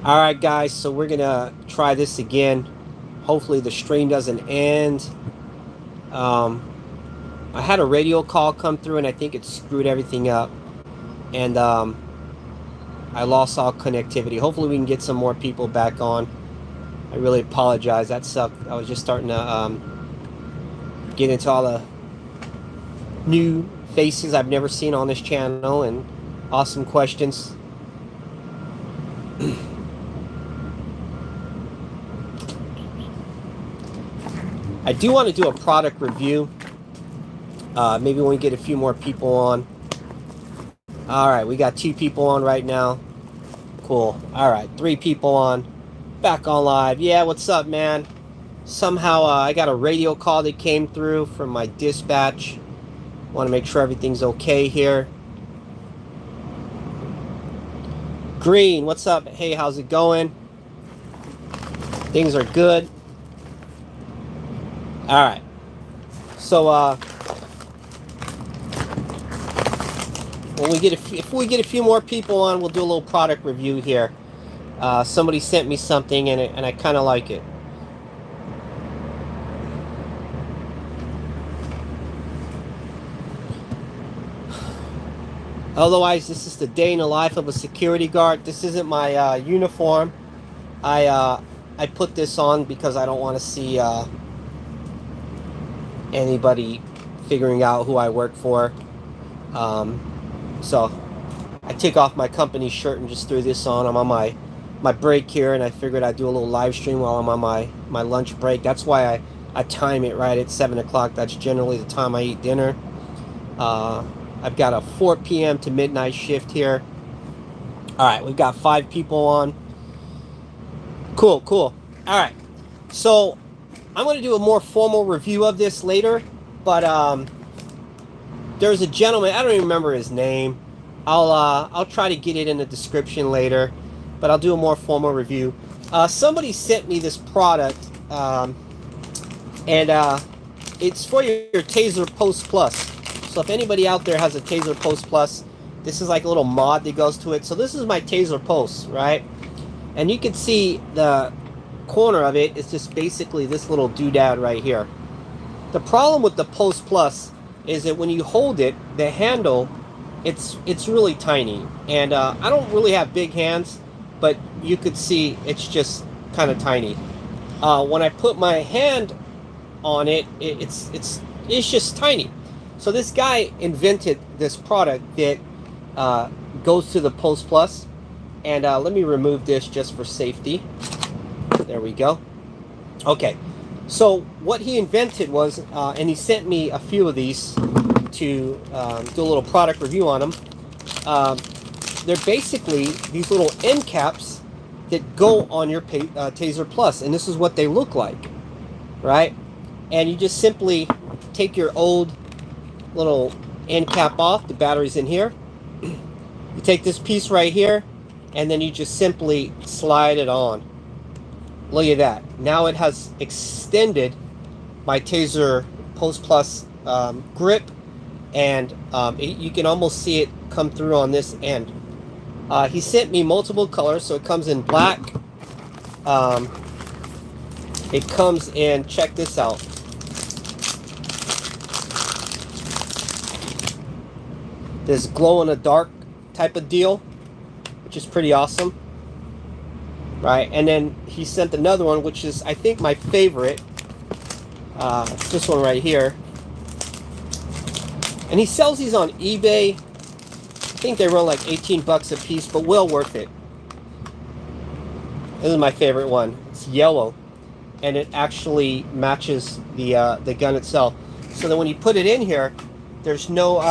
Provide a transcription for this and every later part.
All right, guys, so we're gonna try this again. Hopefully the stream doesn't end. Um, I had a radio call come through and I think it screwed everything up. And I lost all connectivity. Hopefully we can get some more people back on. I really apologize. That sucked. I was just starting to get into all the new faces I've never seen on this channel and awesome questions. I do want to do a product review. Maybe when we get a few more people on. All right, we got 2 people on right now. Cool. All right, 3 people on. Back on live. Yeah, what's up, man? Somehow I got a radio call that came through from my dispatch. Want to make sure everything's okay here. Green, what's up? Hey, how's it going? Things are good. All right. So when we get if we get a few more people on, we'll do a little product review here. Somebody sent me something and I kind of like it. Otherwise, this is the day in the life of a security guard. This isn't my uniform. I put this on because I don't want to see anybody figuring out who I work for. So I took off my company shirt and just threw this on. I'm on my break here, and I figured I'd do a little live stream while I'm on my lunch break. That's why I time it right at 7 o'clock. That's generally the time I eat dinner. I've got a 4 p.m. to midnight shift here. All right, we've got 5 people on. Cool. All right, so I'm going to do a more formal review of this later, but there's a gentleman, I don't even remember his name. I'll try to get it in the description later, but I'll do a more formal review. Somebody sent me this product, and it's for your Taser Post Plus. So if anybody out there has a Taser Post Plus, this is like a little mod that goes to it. So this is my Taser Post, right? And you can see the corner of it is just basically this little doodad right here. The problem with the Post Plus is that when you hold it, the handle, it's really tiny. And I don't really have big hands, but you could see it's just kind of tiny. When I put my hand on it, it's just tiny. So this guy invented this product that goes to the Post Plus. And let me remove this just for safety. There we go. Okay. So what he invented was, and he sent me a few of these to do a little product review on them. They're basically these little end caps that go on your Taser Plus. And this is what they look like, right? And you just simply take your old little end cap off. The battery's in here. You take this piece right here, and then you just simply slide it on. Look at that. Now it has extended my Taser Post Plus grip, and you can almost see it come through on this end. He sent me multiple colors, so it comes in black. It comes in, check this out. This glow-in-the-dark type of deal, which is pretty awesome, right? And then he sent another one, which is, I think, my favorite. It's this one right here. And he sells these on eBay. I think they run like 18 bucks a piece, but well worth it. This is my favorite one. It's yellow, and it actually matches the gun itself. So that when you put it in here, there's no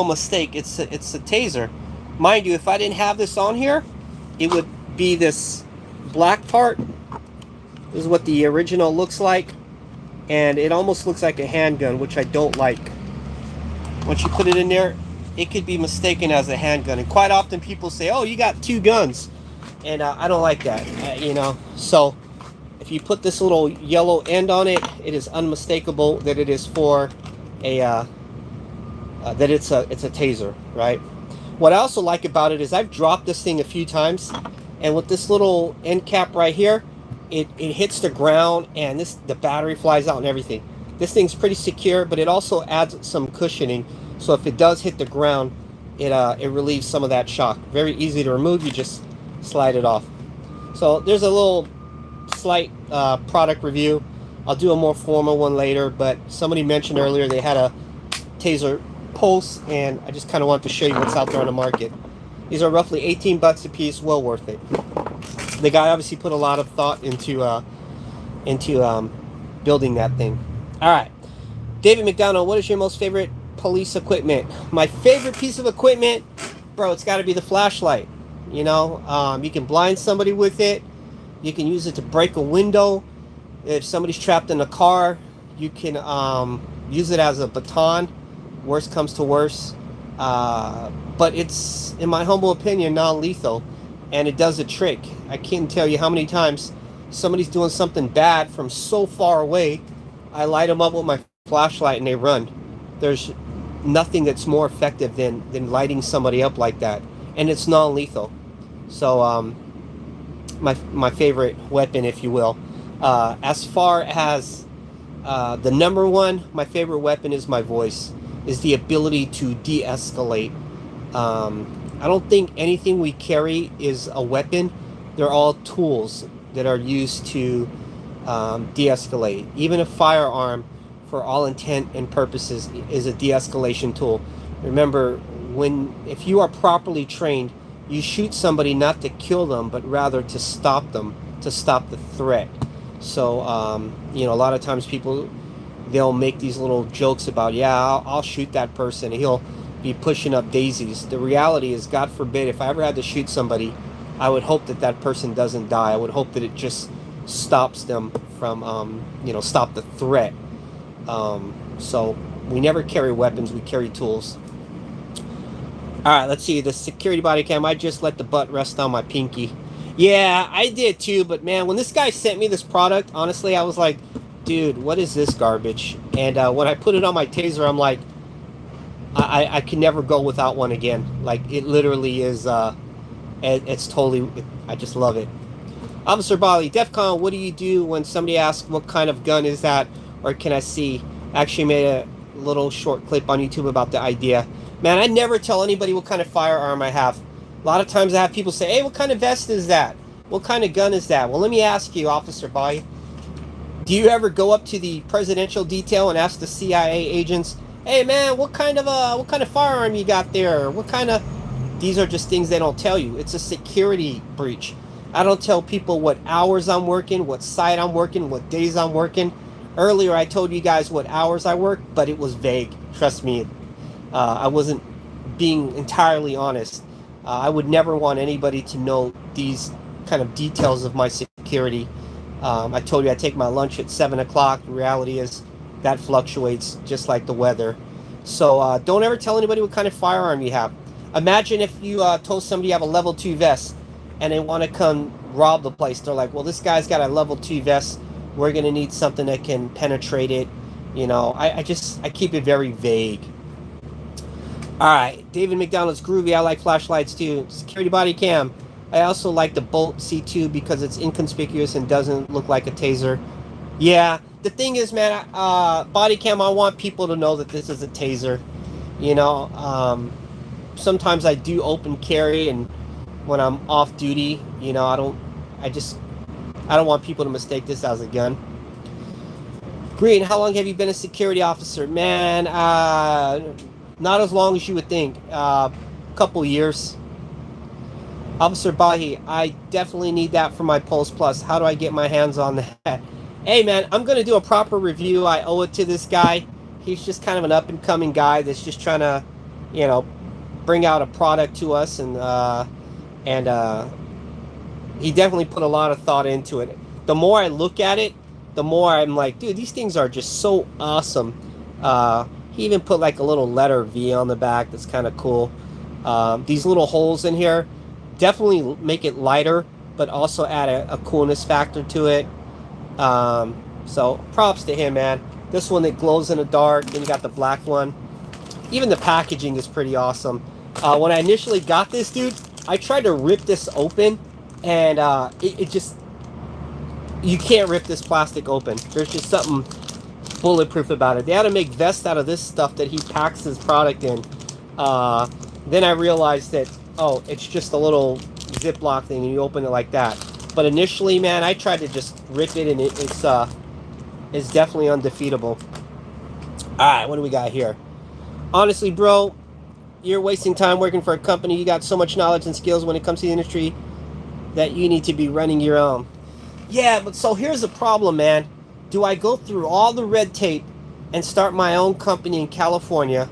mistake. It's a Taser. Mind you, if I didn't have this on here, it would be this black part. This is what the original looks like, and it almost looks like a handgun, which I don't like. Once you put it in there, it could be mistaken as a handgun, and quite often people say, "Oh, you got 2 guns," and I don't like that, you know. So if you put this little yellow end on it, it is unmistakable that it is for a that it's a Taser, right? What I also like about it is I've dropped this thing a few times, and with this little end cap right here, it hits the ground and the battery flies out and everything. This thing's pretty secure, but it also adds some cushioning, so if it does hit the ground, it relieves some of that shock. Very easy to remove. You just slide it off. So there's a little slight product review. I'll do a more formal one later, but somebody mentioned earlier they had a Taser Pulse, and I just kind of wanted to show you what's out there on the market. These are roughly 18 bucks a piece, well worth it. The guy obviously put a lot of thought into building that thing. All right, David McDonald, what is your most favorite police equipment? My favorite piece of equipment, bro, it's got to be the flashlight. You know, you can blind somebody with it. You can use it to break a window. If somebody's trapped in a car, you can use it as a baton. Worst comes to worst. But it's, in my humble opinion, non-lethal. And it does a trick. I can't tell you how many times somebody's doing something bad from so far away. I light them up with my flashlight and they run. There's nothing that's more effective than lighting somebody up like that. And it's non-lethal. So, my favorite weapon, if you will. As far as the number one, my favorite weapon is my voice. Is the ability to de-escalate. I don't think anything we carry is a weapon. They're all tools that are used to de-escalate. Even a firearm, for all intent and purposes, is a de-escalation tool. Remember, if you are properly trained, you shoot somebody not to kill them, but rather to stop them, to stop the threat. So, you know, a lot of times people, they'll make these little jokes about, yeah, I'll shoot that person. He'll be pushing up daisies. The reality is, God forbid, if I ever had to shoot somebody, I would hope that that person doesn't die. I would hope that it just stops them from, you know, stop the threat. So we never carry weapons. We carry tools. All right, let's see. The security body cam, I just let the butt rest on my pinky. Yeah, I did too. But man, when this guy sent me this product, honestly, I was like, dude, what is this garbage? And when I put it on my Taser, I'm like, I can never go without one again. Like, it literally is, it's totally, I just love it. Officer Bali, DEFCON, what do you do when somebody asks what kind of gun is that, or can I see? Actually made a little short clip on YouTube about the idea. Man, I never tell anybody what kind of firearm I have. A lot of times I have people say, hey, what kind of vest is that? What kind of gun is that? Well, let me ask you, Officer Bali. Do you ever go up to the presidential detail and ask the CIA agents, hey man, what kind of firearm you got there? What kind of... These are just things they don't tell you. It's a security breach. I don't tell people what hours I'm working, what site I'm working, what days I'm working. Earlier I told you guys what hours I work, but it was vague. Trust me. I wasn't being entirely honest. I would never want anybody to know these kind of details of my security. I told you I take my lunch at 7 o'clock. The reality is that fluctuates just like the weather. So don't ever tell anybody what kind of firearm you have. Imagine if you told somebody you have a level 2 vest and they want to come rob the place. They're like, well, this guy's got a level 2 vest. We're going to need something that can penetrate it. You know, I keep it very vague. All right, David McDonald's groovy. I like flashlights too. Security body cam. I also like the Bolt C2 because it's inconspicuous and doesn't look like a Taser. Yeah, the thing is, man, body cam, I want people to know that this is a Taser. You know, sometimes I do open carry, and when I'm off duty, you know, I don't want people to mistake this as a gun. Green, how long have you been a security officer? Man, not as long as you would think. Couple years. Officer Bahi, I definitely need that for my Pulse Plus. How do I get my hands on that? Hey man, I'm going to do a proper review. I owe it to this guy. He's just kind of an up-and-coming guy that's just trying to, you know, bring out a product to us. And he definitely put a lot of thought into it. The more I look at it, the more I'm like, dude, these things are just so awesome. He even put like a little letter V on the back. That's kind of cool. These little holes in here definitely make it lighter, but also add a coolness factor to it. So props to him, man. This one that glows in the dark, then you got the black one. Even the packaging is pretty awesome. When I initially got this, dude, I tried to rip this open, and it just, you can't rip this plastic open. There's just something bulletproof about it. They had to make vests out of this stuff that he packs his product in. Then I realized that, oh, it's just a little Ziploc thing, and you open it like that. But initially, man, I tried to just rip it, and it's definitely undefeatable. All right, what do we got here? Honestly, bro, you're wasting time working for a company. You got so much knowledge and skills when it comes to the industry that you need to be running your own. Yeah, but so here's the problem, man. Do I go through all the red tape and start my own company in California?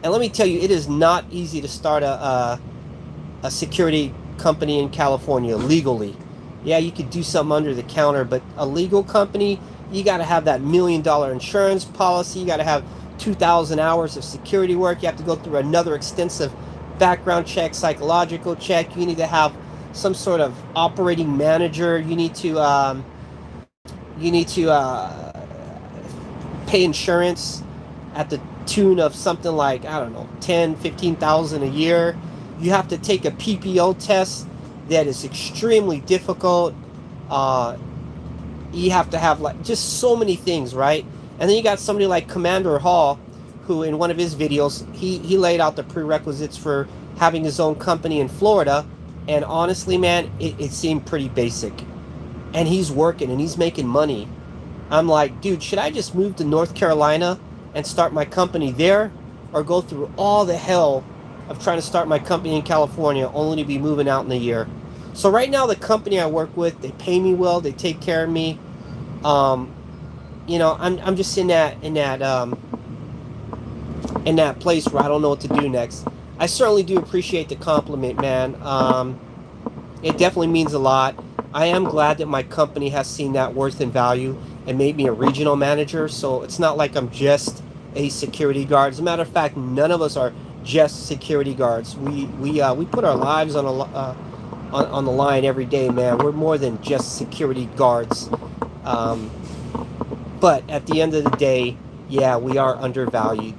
And let me tell you, it is not easy to start a security company in California legally. Yeah, you could do something under the counter, but a legal company, you got to have that $1 million insurance policy. You got to have 2,000 hours of security work. You have to go through another extensive background check, psychological check. You need to have some sort of operating manager. You need to pay insurance at the tune of something like, I don't know, 10, 15,000 a year. You have to take a PPO test that is extremely difficult. You have to have like just so many things, right? And then you got somebody like Commander Hall, who in one of his videos, he laid out the prerequisites for having his own company in Florida. And honestly, man, it seemed pretty basic. And he's working and he's making money. I'm like, dude, should I just move to North Carolina and start my company there? Or go through all the hell of trying to start my company in California only to be moving out in a year? So right now, the company I work with, they pay me well, they take care of me. You know, I'm just in that place where I don't know what to do next. I certainly do appreciate the compliment, man. It definitely means a lot. I am glad that my company has seen that worth and value and made me a regional manager. So it's not like I'm just a security guard. As a matter of fact, none of us are just security guards. We put our lives on the line every day, man. We're more than just security guards. But at the end of the day, yeah, we are undervalued.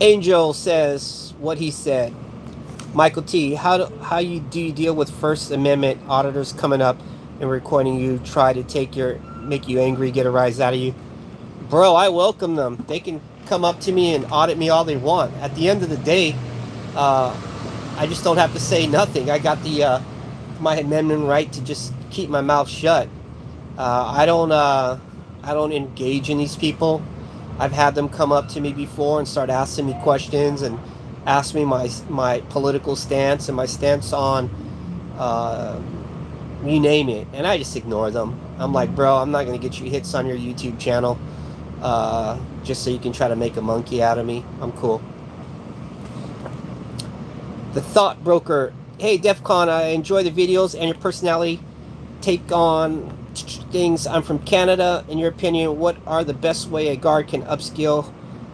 Angel says what he said. Michael T, how do you deal with First Amendment auditors coming up and recording you, try to make you angry, get a rise out of you? Bro, I welcome them. They can come up to me and audit me all they want. At the end of the day, I just don't have to say nothing. I got my amendment right to just keep my mouth shut. I don't engage in these people. I've had them come up to me before and start asking me questions and ask me my political stance and my stance on you name it, and I just ignore them. I'm like, bro, I'm not gonna get you hits on your YouTube channel just so you can try to make a monkey out of me. I'm cool. The Thought Broker. Hey, DEFCON, I enjoy the videos and your personality take on things. I'm from Canada. In your opinion, what are the best way a guard can upskill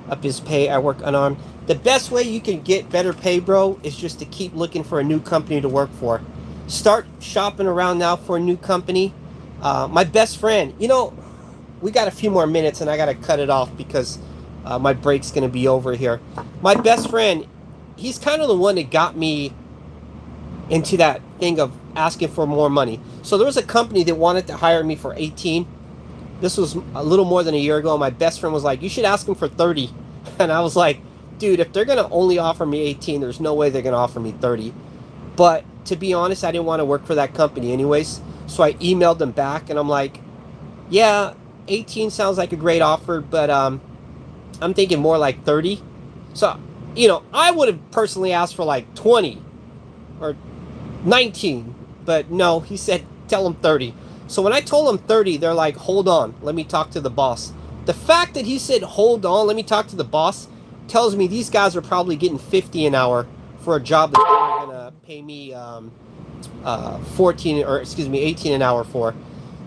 up his pay? I work unarmed. The best way you can get better pay, bro, is just to keep looking for a new company to work for. Start shopping around now for a new company. My best friend, you know, we got a few more minutes and I got to cut it off because my break's going to be over here. My best friend, he's kind of the one that got me into that thing of asking for more money. So there was a company that wanted to hire me for 18. This was a little more than a year ago. My best friend was like, you should ask them for 30. And I was like, dude, if they're going to only offer me 18, there's no way they're going to offer me 30. But to be honest, I didn't want to work for that company anyways. So I emailed them back and I'm like, yeah, 18 sounds like a great offer, but I'm thinking more like 30. So, you know, I would have personally asked for like 20 or 19, but no, he said, tell him 30. So when I told him 30, they're like, hold on, let me talk to the boss. The fact that he said, hold on, let me talk to the boss, tells me these guys are probably getting 50 an hour for a job that they're going to pay me 18 an hour for.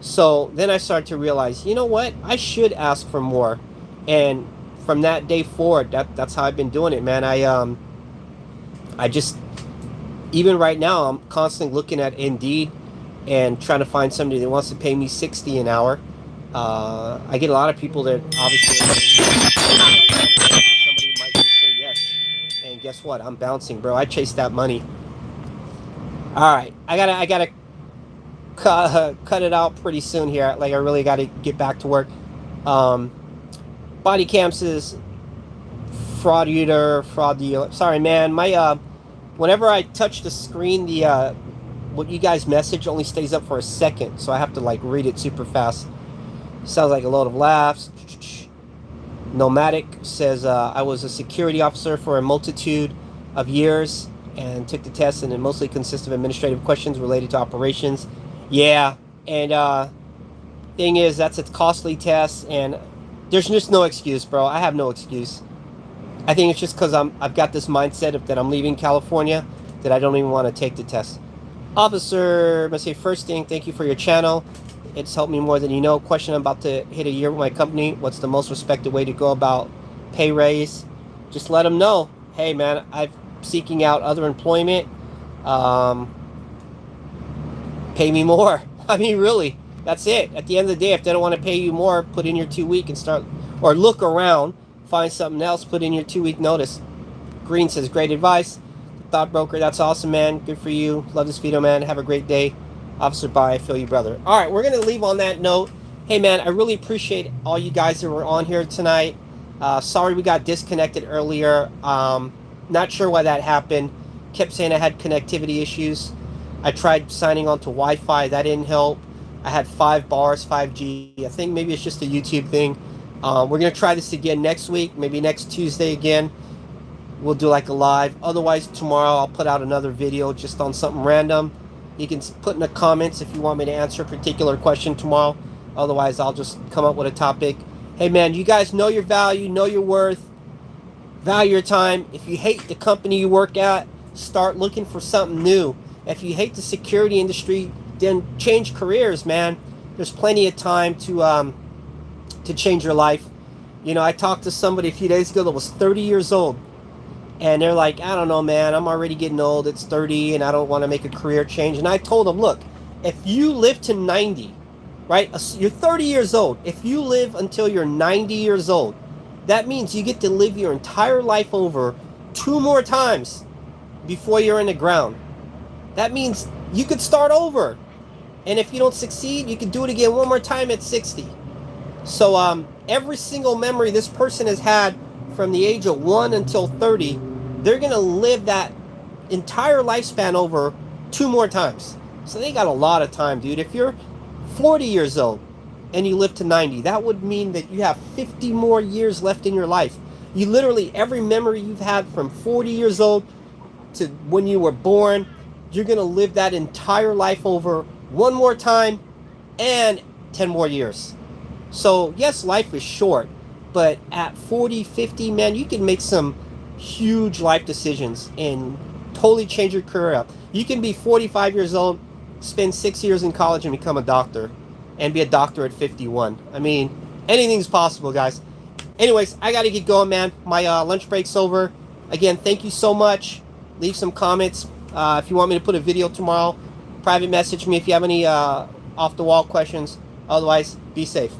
So then I started to realize, you know what? I should ask for more. And from that day forward, that's how I've been doing it, man. I just, even right now, I'm constantly looking at Indeed and trying to find somebody that wants to pay me 60 an hour. I get a lot of people that obviously somebody might just say yes. And guess what? I'm bouncing, bro. I chased that money. All right, I gotta cut it out pretty soon here. Like I really gotta get back to work. Body cams is fraud dealer. Sorry, man. My whenever I touch the screen, the what you guys message only stays up for a second, so I have to like read it super fast. Sounds like a load of laughs. Nomadic says, I was a security officer for a multitude of years and took the test, and it mostly consists of administrative questions related to operations. Yeah, and thing is, that's a costly test, and there's just no excuse, bro. I have no excuse. I think it's just because I've got this mindset of that I'm leaving California that I don't even want to take the test. Officer, must say first thing, thank you for your channel. It's helped me more than you know. Question, I'm about to hit a year with my company. What's the most respected way to go about pay raise? Just let them know. Hey, man, I'm seeking out other employment. Pay me more. I mean, really, that's it. At the end of the day, if they don't want to pay you more, put in your 2 week and start, or look around, find something else, put in your 2 week notice. Green says, great advice. Thought broker, that's awesome, man. Good for you. Love this video, man. Have a great day. Officer, bye. I feel you, brother. All right, we're going to leave on that note. Hey, man, I really appreciate all you guys that were on here tonight. Sorry we got disconnected earlier. Not sure why that happened. Kept saying I had connectivity issues. I tried signing on to Wi-Fi. That didn't help. I had 5 bars, 5G. I think maybe it's just a YouTube thing. We're going to try this again next week, maybe next Tuesday again. We'll do like a live. Otherwise, tomorrow I'll put out another video just on something random. You can put in the comments if you want me to answer a particular question tomorrow. Otherwise, I'll just come up with a topic. Hey, man, you guys know your value, know your worth, value your time. If you hate the company you work at, start looking for something new. If you hate the security industry, then change careers, man. There's plenty of time to change your life. You know, I talked to somebody a few days ago that was 30 years old. And they're like, I don't know, man, I'm already getting old. It's 30 and I don't want to make a career change. And I told them, look, if you live to 90, right? You're 30 years old. If you live until you're 90 years old, that means you get to live your entire life over 2 more times before you're in the ground. That means you could start over. And if you don't succeed, you can do it again 1 more time at 60. So every single memory this person has had from the age of 1 until 30, they're going to live that entire lifespan over 2 more times. So they got a lot of time, dude. If you're 40 years old and you live to 90, that would mean that you have 50 more years left in your life. You literally, every memory you've had from 40 years old to when you were born, you're going to live that entire life over 1 more time and 10 more years. So yes, life is short, but at 40, 50, man, you can make some huge life decisions and totally change your career up. You can be 45 years old, spend 6 years in college and become a doctor, and be a doctor at 51. I mean, anything's possible, guys. Anyways, I got to get going, man. My lunch break's over. Again, thank you so much. Leave some comments. If you want me to put a video tomorrow, private message me if you have any off-the-wall questions. Otherwise, be safe.